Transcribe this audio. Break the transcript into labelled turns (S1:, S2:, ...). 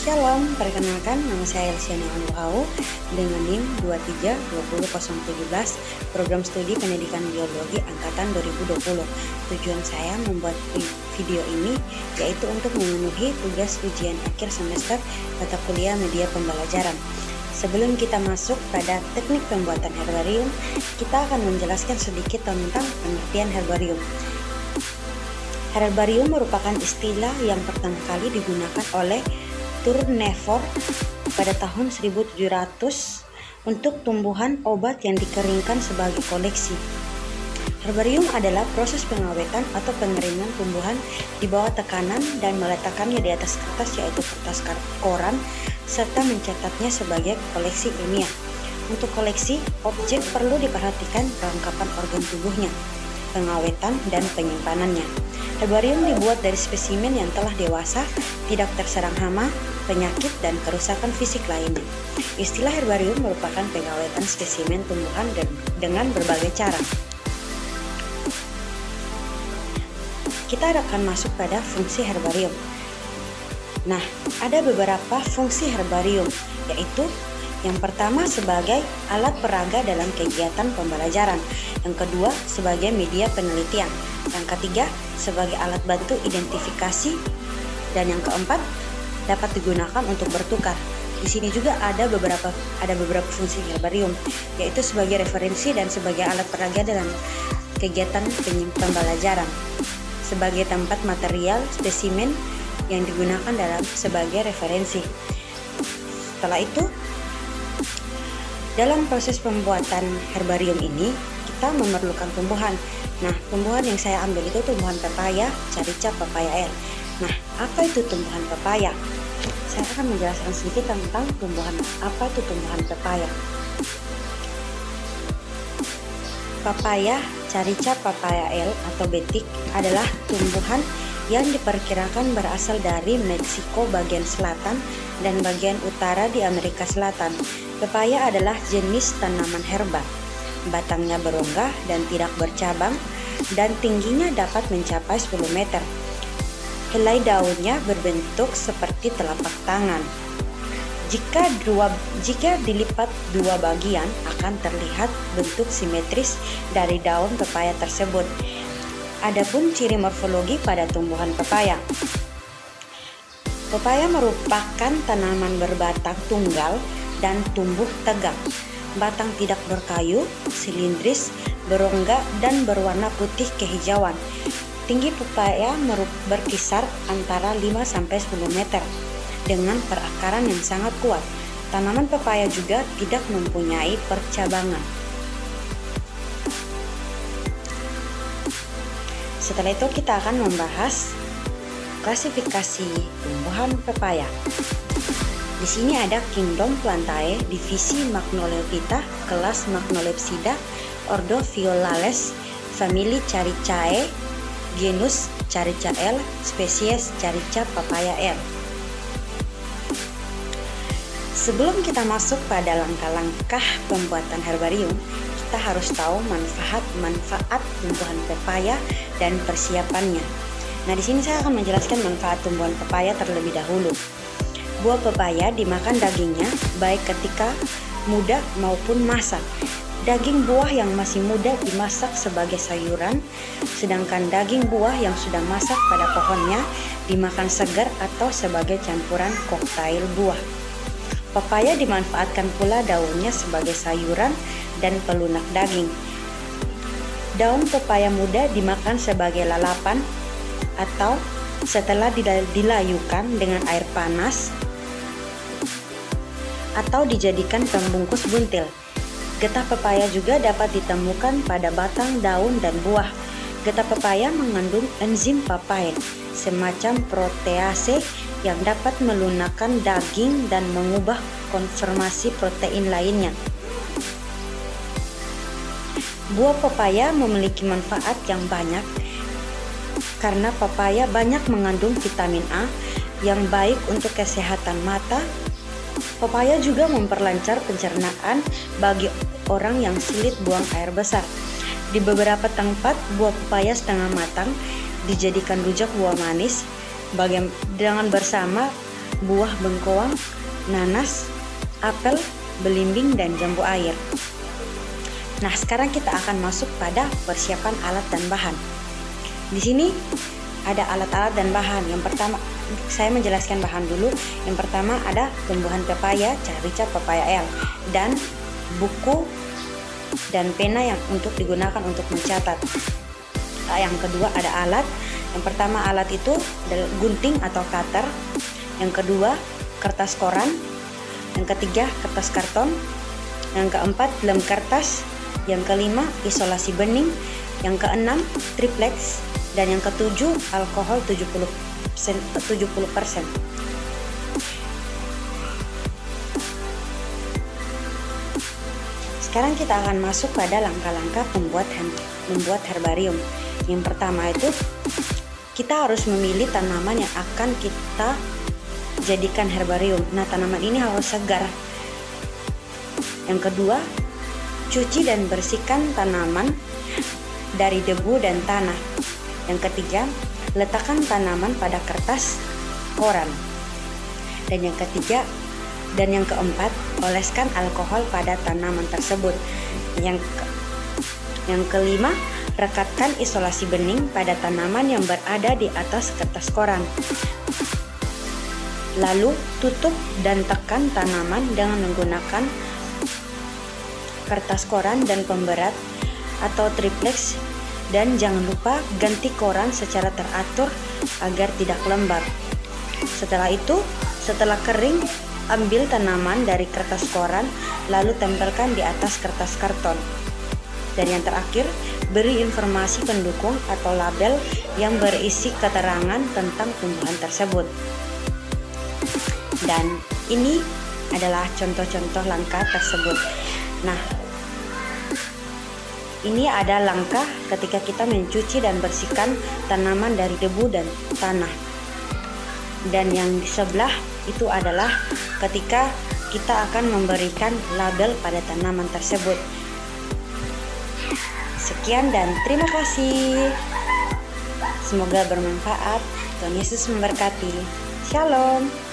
S1: Shalom, perkenalkan nama saya Elsiana Anuau dengan NIM 2320017, program studi pendidikan biologi angkatan 2020. Tujuan saya membuat video ini yaitu untuk memenuhi tugas ujian akhir semester mata kuliah media pembelajaran. Sebelum kita masuk pada teknik pembuatan herbarium, kita akan menjelaskan sedikit tentang pengertian herbarium. Herbarium merupakan istilah yang pertama kali digunakan oleh Tournefort pada tahun 1700 untuk tumbuhan obat yang dikeringkan sebagai koleksi. Herbarium adalah proses pengawetan atau pengeringan tumbuhan di bawah tekanan dan meletakkannya di atas kertas, yaitu kertas koran, serta mencatatnya sebagai koleksi ilmiah. Untuk koleksi, objek perlu diperhatikan perlengkapan organ tubuhnya, pengawetan, dan penyimpanannya. Herbarium dibuat dari spesimen yang telah dewasa, tidak terserang hama, penyakit, dan kerusakan fisik lainnya. Istilah herbarium merupakan pengawetan spesimen tumbuhan dengan berbagai cara. Kita akan masuk pada fungsi herbarium. Nah, ada beberapa fungsi herbarium, yaitu yang pertama sebagai alat peraga dalam kegiatan pembelajaran, yang kedua sebagai media penelitian, yang ketiga sebagai alat bantu identifikasi, dan yang keempat dapat digunakan untuk bertukar. Di sini juga ada beberapa fungsi herbarium, yaitu sebagai referensi dan sebagai alat peraga dalam kegiatan pembelajaran, sebagai tempat material spesimen yang digunakan sebagai referensi. Setelah itu, dalam proses pembuatan herbarium ini, kita memerlukan tumbuhan. Nah, tumbuhan yang saya ambil itu tumbuhan pepaya, carica, papaya L. Nah, apa itu tumbuhan pepaya? Saya akan menjelaskan sedikit tentang apa itu tumbuhan pepaya. Papaya, carica, papaya L atau betik adalah tumbuhan yang diperkirakan berasal dari Meksiko bagian selatan dan bagian utara di Amerika Selatan. Pepaya adalah jenis tanaman herba. Batangnya berongga dan tidak bercabang, dan tingginya dapat mencapai 10 meter. Helai daunnya berbentuk seperti telapak tangan. Jika dilipat dua bagian, akan terlihat bentuk simetris dari daun pepaya tersebut. Adapun ciri morfologi pada tumbuhan pepaya. Pepaya merupakan tanaman berbatang tunggal dan tumbuh tegak. Batang tidak berkayu, silindris, berongga, dan berwarna putih kehijauan. Tinggi pepaya berkisar antara 5-10 meter dengan perakaran yang sangat kuat. Tanaman pepaya juga tidak mempunyai percabangan. Setelah itu kita akan membahas klasifikasi tumbuhan pepaya. Di sini ada Kingdom Plantae, divisi Magnolepita, kelas Magnolepsida, ordo Violales, famili Caricae, genus Carica L, spesies Carica papaya L. Sebelum kita masuk pada langkah-langkah pembuatan herbarium, kita harus tahu manfaat tumbuhan pepaya dan persiapannya. Nah, di sini saya akan menjelaskan manfaat tumbuhan pepaya terlebih dahulu. Buah pepaya dimakan dagingnya baik ketika muda maupun masak. Daging buah yang masih muda dimasak sebagai sayuran, sedangkan daging buah yang sudah masak pada pohonnya dimakan segar atau sebagai campuran koktail buah. Pepaya dimanfaatkan pula daunnya sebagai sayuran dan pelunak daging. Daun pepaya muda dimakan sebagai lalapan atau setelah dilayukan dengan air panas atau dijadikan pembungkus buntil. Getah pepaya juga dapat ditemukan pada batang, daun, dan buah. Getah pepaya mengandung enzim papain, semacam protease yang dapat melunakkan daging dan mengubah konformasi protein lainnya. Buah pepaya memiliki manfaat yang banyak karena pepaya banyak mengandung vitamin A yang baik untuk kesehatan mata. Pepaya juga memperlancar pencernaan bagi orang yang sulit buang air besar. Di beberapa tempat, buah pepaya setengah matang dijadikan rujak buah manis dengan bersama buah bengkoang, nanas, apel, belimbing, dan jambu air. Nah, sekarang kita akan masuk pada persiapan alat dan bahan. Di sini ada alat-alat dan bahan. Yang pertama, saya menjelaskan bahan dulu. Yang pertama ada tumbuhan pepaya, carica pepaya L, dan buku dan pena yang untuk digunakan untuk mencatat. Yang kedua ada alat. Yang pertama alat itu adalah gunting atau cutter. Yang kedua kertas koran. Yang ketiga kertas karton. Yang keempat lem kertas. Yang kelima isolasi bening. Yang keenam triplex. Dan yang ketujuh alkohol 70%. Sekarang kita akan masuk pada langkah-langkah membuat herbarium. Yang pertama itu kita harus memilih tanaman yang akan kita jadikan herbarium. Nah, tanaman ini harus segar. Yang kedua, cuci dan bersihkan tanaman dari debu dan tanah. Yang ketiga, letakkan tanaman pada kertas koran. Dan yang keempat, oleskan alkohol pada tanaman tersebut. Yang kelima, rekatkan isolasi bening pada tanaman yang berada di atas kertas koran. Lalu tutup dan tekan tanaman dengan menggunakan kertas koran dan pemberat atau triplex, dan jangan lupa ganti koran secara teratur agar tidak lembab. Setelah itu, setelah kering, ambil tanaman dari kertas koran lalu tempelkan di atas kertas karton. Dan yang terakhir, beri informasi pendukung atau label yang berisi keterangan tentang tumbuhan tersebut. Dan ini adalah contoh-contoh langkah tersebut. Nah, ini ada langkah ketika kita mencuci dan bersihkan tanaman dari debu dan tanah. Dan yang di sebelah itu adalah ketika kita akan memberikan label pada tanaman tersebut. Sekian dan terima kasih. Semoga bermanfaat. Tuhan Yesus memberkati. Shalom.